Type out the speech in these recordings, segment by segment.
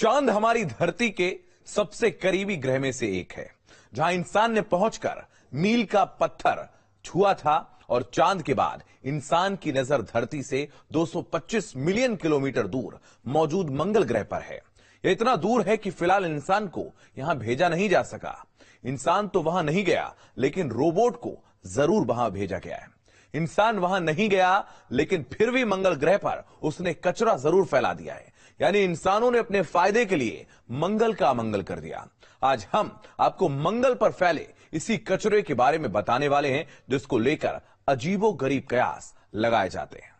चांद हमारी धरती के सबसे करीबी ग्रह में से एक है, जहां इंसान ने पहुंचकर मील का पत्थर छुआ था और चांद के बाद इंसान की नजर धरती से 225 मिलियन किलोमीटर दूर मौजूद मंगल ग्रह पर है। यह इतना दूर है कि फिलहाल इंसान को यहां भेजा नहीं जा सका। इंसान तो वहां नहीं गया, लेकिन रोबोट को जरूर वहां भेजा गया है। इंसान वहां नहीं गया, लेकिन फिर भी मंगल ग्रह पर उसने कचरा जरूर फैला दिया है। यानी इंसानों ने अपने फायदे के लिए मंगल का अमंगल कर दिया। आज हम आपको मंगल पर फैले इसी कचरे के बारे में बताने वाले हैं, जिसको लेकर अजीबोगरीब कयास लगाए जाते हैं।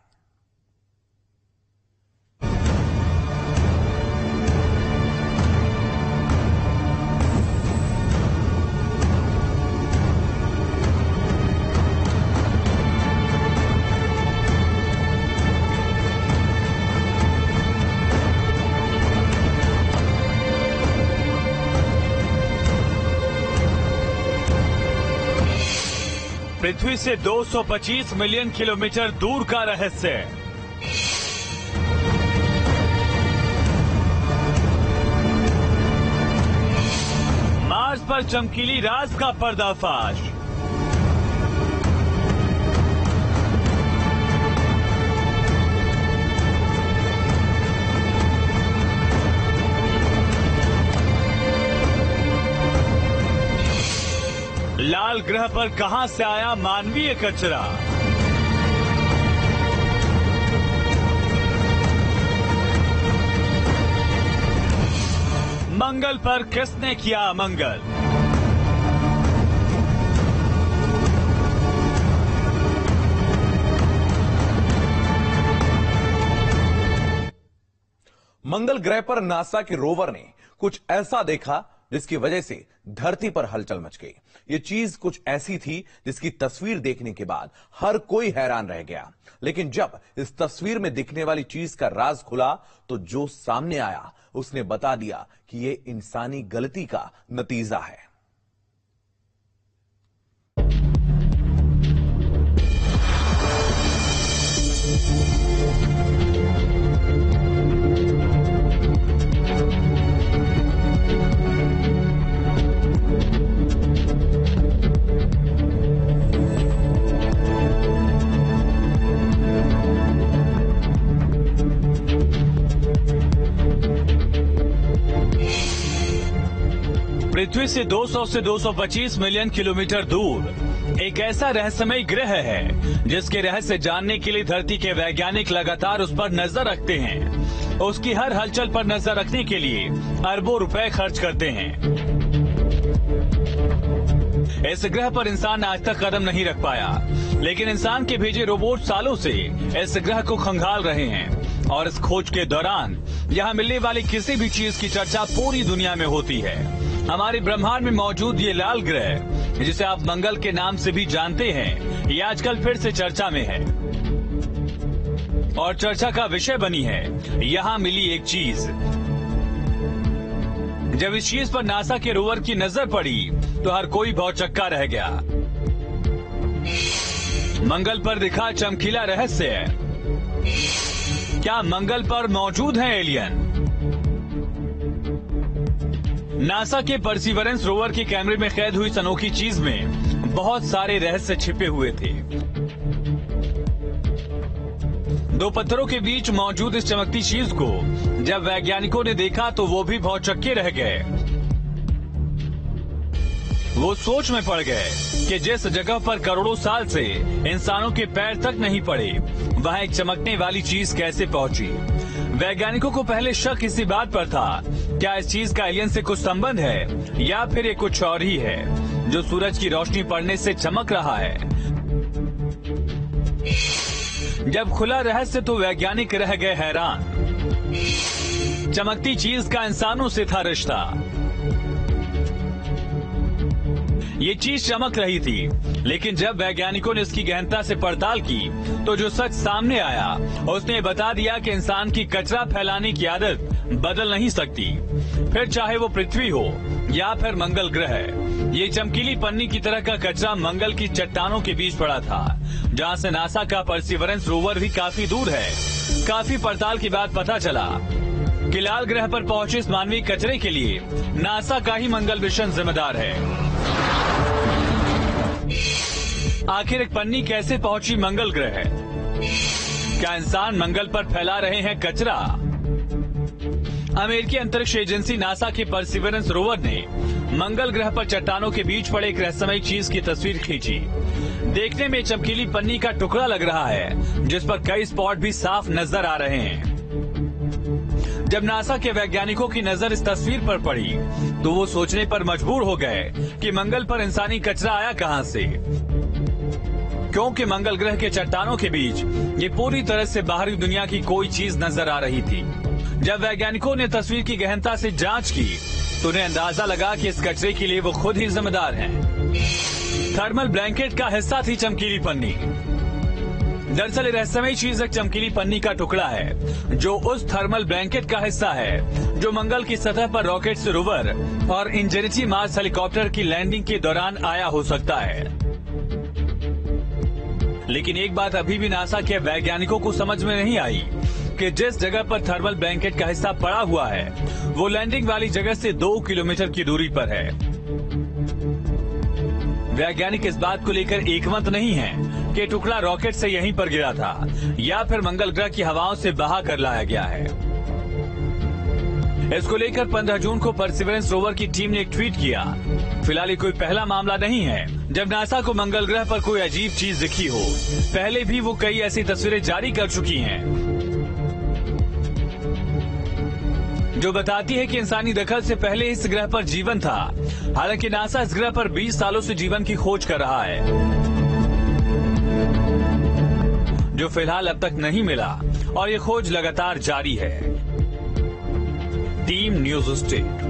पृथ्वी से 225 मिलियन किलोमीटर दूर का रहस्य। मार्स पर चमकीली राज का पर्दाफाश। लाल ग्रह पर कहां से आया मानवीय कचरा? मंगल पर किसने किया अमंगल? मंगल ग्रह पर नासा के रोवर ने कुछ ऐसा देखा जिसकी वजह से धरती पर हलचल मच गई। ये चीज कुछ ऐसी थी जिसकी तस्वीर देखने के बाद हर कोई हैरान रह गया। लेकिन जब इस तस्वीर में दिखने वाली चीज का राज खुला, तो जो सामने आया उसने बता दिया कि ये इंसानी गलती का नतीजा है। पृथ्वी से 200 से 225 मिलियन किलोमीटर दूर एक ऐसा रहस्यमय ग्रह है जिसके रहस्य जानने के लिए धरती के वैज्ञानिक लगातार उस पर नजर रखते हैं। उसकी हर हलचल पर नजर रखने के लिए अरबों रुपए खर्च करते हैं। इस ग्रह पर इंसान आज तक कदम नहीं रख पाया, लेकिन इंसान के भेजे रोबोट सालों से इस ग्रह को खंगाल रहे हैं और इस खोज के दौरान यहाँ मिलने वाली किसी भी चीज की चर्चा पूरी दुनिया में होती है। हमारे ब्रह्मांड में मौजूद ये लाल ग्रह, जिसे आप मंगल के नाम से भी जानते हैं, ये आजकल फिर से चर्चा में है और चर्चा का विषय बनी है यहाँ मिली एक चीज। जब इस चीज पर नासा के रोवर की नजर पड़ी तो हर कोई भौचक्का रह गया। मंगल पर दिखा चमकीला रहस्य। क्या मंगल पर मौजूद है एलियन? नासा के परसिवरेंस रोवर के कैमरे में कैद हुई इस अनोखी चीज में बहुत सारे रहस्य छिपे हुए थे। दो पत्थरों के बीच मौजूद इस चमकती चीज को जब वैज्ञानिकों ने देखा तो वो भी भौचक्के रह गए। वो सोच में पड़ गए कि जिस जगह पर करोड़ों साल से इंसानों के पैर तक नहीं पड़े, वहां एक चमकने वाली चीज कैसे पहुंची। वैज्ञानिकों को पहले शक इसी बात पर था, क्या इस चीज का एलियन से कुछ संबंध है या फिर ये कुछ और ही है जो सूरज की रोशनी पड़ने से चमक रहा है। जब खुला रहस्य तो वैज्ञानिक रह गए हैरान। चमकती चीज का इंसानों से था रिश्ता। ये चीज चमक रही थी, लेकिन जब वैज्ञानिकों ने इसकी गहनता से पड़ताल की तो जो सच सामने आया उसने बता दिया कि इंसान की कचरा फैलाने की आदत बदल नहीं सकती, फिर चाहे वो पृथ्वी हो या फिर मंगल ग्रह। ये चमकीली पन्नी की तरह का कचरा मंगल की चट्टानों के बीच पड़ा था, जहां से नासा का परसिवरेंस रोवर भी काफी दूर है। काफी पड़ताल के बाद पता चला कि लाल ग्रह पर पहुंचे इस मानवीय कचरे के लिए नासा का ही मंगल मिशन जिम्मेदार है। आखिर एक पन्नी कैसे पहुंची मंगल ग्रह? क्या इंसान मंगल पर फैला रहे हैं कचरा? अमेरिकी अंतरिक्ष एजेंसी नासा के परसिवरेंस रोवर ने मंगल ग्रह पर चट्टानों के बीच पड़े एक रहस्यमयी चीज की तस्वीर खींची। देखने में चमकीली पन्नी का टुकड़ा लग रहा है, जिस पर कई स्पॉट भी साफ नजर आ रहे हैं। जब नासा के वैज्ञानिकों की नजर इस तस्वीर पर पड़ी, तो वो सोचने पर मजबूर हो गए कि मंगल पर इंसानी कचरा आया कहां से, क्योंकि मंगल ग्रह के चट्टानों के बीच ये पूरी तरह से बाहरी दुनिया की कोई चीज नजर आ रही थी। जब वैज्ञानिकों ने तस्वीर की गहनता से जांच की, तो उन्हें अंदाजा लगा कि इस कचरे के लिए वो खुद ही जिम्मेदार हैं। थर्मल ब्लैंकेट का हिस्सा थी चमकीली पन्नी। दरअसल रहस्यमयी चीज एक चमकीली पन्नी का टुकड़ा है, जो उस थर्मल ब्लैंकेट का हिस्सा है जो मंगल की सतह पर रॉकेट से रोवर और इंजेनिटी मार्स हेलीकॉप्टर की लैंडिंग के दौरान आया हो सकता है। लेकिन एक बात अभी भी नासा के वैज्ञानिकों को समझ में नहीं आई कि जिस जगह पर थर्मल ब्लैंकेट का हिस्सा पड़ा हुआ है, वो लैंडिंग वाली जगह से 2 किलोमीटर की दूरी पर है। वैज्ञानिक इस बात को लेकर एकमत नहीं है कि टुकड़ा रॉकेट से यहीं पर गिरा था या फिर मंगल ग्रह की हवाओं से बहा कर लाया गया है। इसको लेकर 15 जून को परसिवरेंस रोवर की टीम ने एक ट्वीट किया। फिलहाल ये कोई पहला मामला नहीं है जब नासा को मंगल ग्रह पर कोई अजीब चीज दिखी हो। पहले भी वो कई ऐसी तस्वीरें जारी कर चुकी हैं, जो बताती है कि इंसानी दखल से पहले इस ग्रह पर जीवन था। हालांकि नासा इस ग्रह पर 20 सालों से जीवन की खोज कर रहा है, जो फिलहाल अब तक नहीं मिला, और ये खोज लगातार जारी है। Team news state.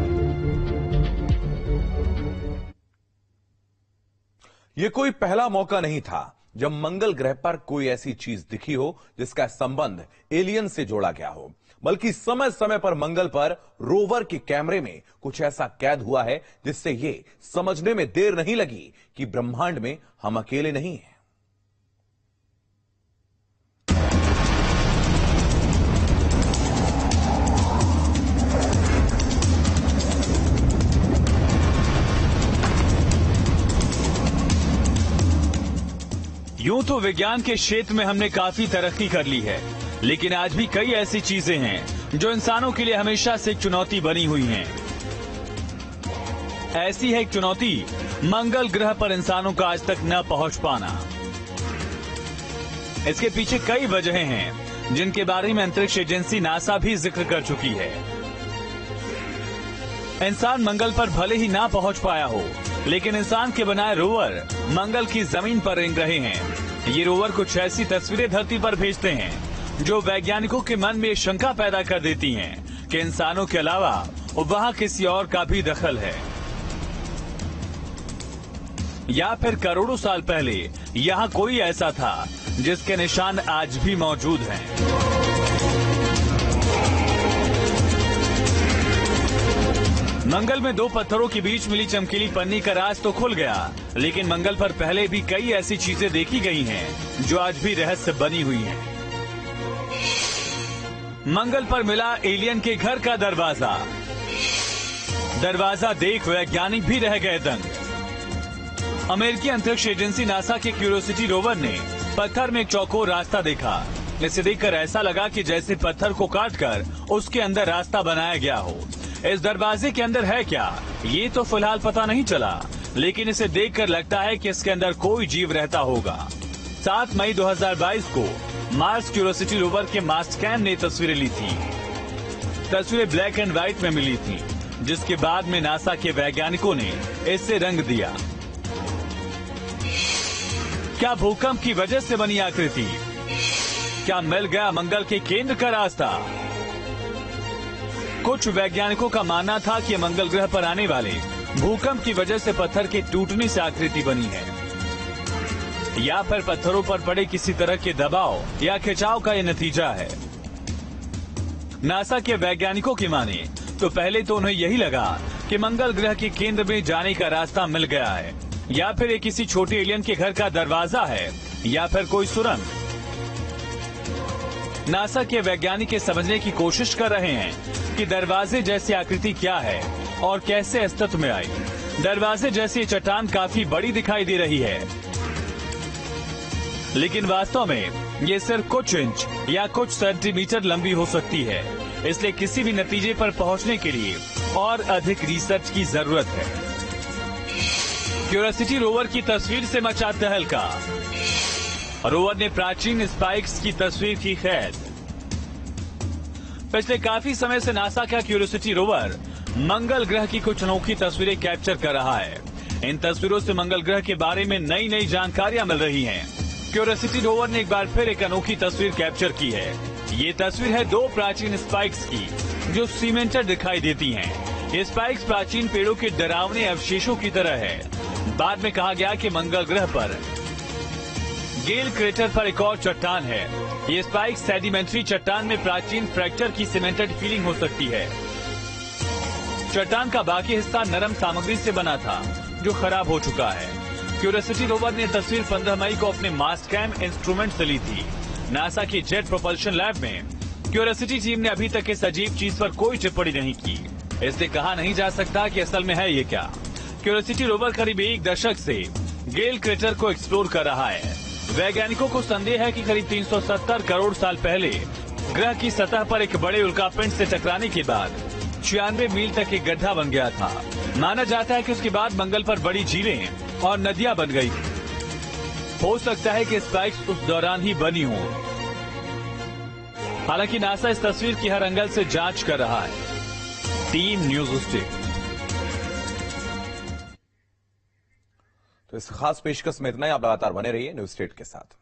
ये कोई पहला मौका नहीं था जब मंगल ग्रह पर कोई ऐसी चीज दिखी हो जिसका संबंध एलियन से जोड़ा गया हो, बल्कि समय समय पर मंगल पर रोवर के कैमरे में कुछ ऐसा कैद हुआ है जिससे ये समझने में देर नहीं लगी कि ब्रह्मांड में हम अकेले नहीं हैं। यूं तो विज्ञान के क्षेत्र में हमने काफी तरक्की कर ली है, लेकिन आज भी कई ऐसी चीजें हैं जो इंसानों के लिए हमेशा से एक चुनौती बनी हुई हैं। ऐसी है एक चुनौती मंगल ग्रह पर इंसानों का आज तक न पहुंच पाना। इसके पीछे कई वजहें हैं जिनके बारे में अंतरिक्ष एजेंसी नासा भी जिक्र कर चुकी है। इंसान मंगल पर भले ही ना पहुंच पाया हो, लेकिन इंसान के बनाए रोवर मंगल की जमीन पर रेंग रहे हैं। ये रोवर कुछ ऐसी तस्वीरें धरती पर भेजते हैं जो वैज्ञानिकों के मन में शंका पैदा कर देती हैं कि इंसानों के अलावा वहां किसी और का भी दखल है, या फिर करोड़ों साल पहले यहाँ कोई ऐसा था जिसके निशान आज भी मौजूद हैं। मंगल में 2 पत्थरों के बीच मिली चमकीली पन्नी का राज तो खुल गया, लेकिन मंगल पर पहले भी कई ऐसी चीजें देखी गई हैं जो आज भी रहस्य बनी हुई हैं। मंगल पर मिला एलियन के घर का दरवाजा देख वैज्ञानिक भी रह गए दंग। अमेरिकी अंतरिक्ष एजेंसी नासा के क्यूरियोसिटी रोवर ने पत्थर में एक चौकोर रास्ता देखा। इसे देखकर ऐसा लगा कि जैसे पत्थर को काटकर उसके अंदर रास्ता बनाया गया हो। इस दरवाजे के अंदर है क्या, ये तो फिलहाल पता नहीं चला, लेकिन इसे देखकर लगता है कि इसके अंदर कोई जीव रहता होगा। 7 मई 2022 को मार्स क्यूरियोसिटी रोवर के मास्टकैम ने तस्वीरें ली थी। तस्वीरें ब्लैक एंड व्हाइट में मिली थी, जिसके बाद में नासा के वैज्ञानिकों ने इससे रंग दिया। क्या भूकंप की वजह से बनी आकृति? क्या मिल गया मंगल के केंद्र का रास्ता? कुछ वैज्ञानिकों का मानना था कि मंगल ग्रह पर आने वाले भूकंप की वजह से पत्थर के टूटने से आकृति बनी है, या फिर पत्थरों पर पड़े किसी तरह के दबाव या खिंचाव का यह नतीजा है। नासा के वैज्ञानिकों की माने तो पहले तो उन्हें यही लगा कि मंगल ग्रह के केंद्र में जाने का रास्ता मिल गया है, या फिर ये किसी छोटे एलियन के घर का दरवाजा है, या फिर कोई सुरंग। नासा के वैज्ञानिक ये समझने की कोशिश कर रहे हैं कि दरवाजे जैसी आकृति क्या है और कैसे अस्तित्व में आई। दरवाजे जैसी चट्टान काफी बड़ी दिखाई दे रही है, लेकिन वास्तव में ये सिर्फ कुछ इंच या कुछ सेंटीमीटर लंबी हो सकती है। इसलिए किसी भी नतीजे पर पहुंचने के लिए और अधिक रिसर्च की जरूरत है। क्यूरियोसिटी रोवर की तस्वीर से मचा तहलका। रोवर ने प्राचीन स्पाइक्स की तस्वीर की कैद। पिछले काफी समय से नासा का क्यूरियोसिटी रोवर मंगल ग्रह की कुछ अनोखी तस्वीरें कैप्चर कर रहा है। इन तस्वीरों से मंगल ग्रह के बारे में नई नई जानकारियां मिल रही हैं। क्यूरियोसिटी रोवर ने एक बार फिर एक अनोखी तस्वीर कैप्चर की है। ये तस्वीर है दो प्राचीन स्पाइक्स की, जो सीमेंटेड दिखाई देती हैं। ये स्पाइक्स प्राचीन पेड़ों के डरावने अवशेषों की तरह है। बाद में कहा गया कि मंगल ग्रह पर गेल क्रेटर पर एक और चट्टान है। ये स्पाइक सेडिमेंट्री चट्टान में प्राचीन फ्रैक्चर की सीमेंटेड फीलिंग हो सकती है। चट्टान का बाकी हिस्सा नरम सामग्री से बना था, जो खराब हो चुका है। क्यूरियोसिटी रोवर ने तस्वीर 15 मई को अपने मास्टकैम इंस्ट्रूमेंट से ली थी। नासा की जेट प्रोपल्शन लैब में क्यूरियोसिटी टीम ने अभी तक इस अजीब चीज पर कोई टिप्पणी नहीं की। इसलिए कहा नहीं जा सकता कि असल में है ये क्या। क्यूरियोसिटी रोवर करीब एक दशक से गेल क्रेटर को एक्सप्लोर कर रहा है। वैज्ञानिकों को संदेह है कि करीब 370 करोड़ साल पहले ग्रह की सतह पर एक बड़े उल्कापिंड से टकराने के बाद 96 मील तक एक गड्ढा बन गया था। माना जाता है कि उसके बाद मंगल पर बड़ी झीलें और नदियां बन गई। हो सकता है कि स्पाइक्स उस दौरान ही बनी हो। हालांकि नासा इस तस्वीर की हर एंगल से जांच कर रहा है। Team news state. तो इस खास पेशकश में इतना ही। आप लगातार बने रहिए न्यूज स्टेट के साथ।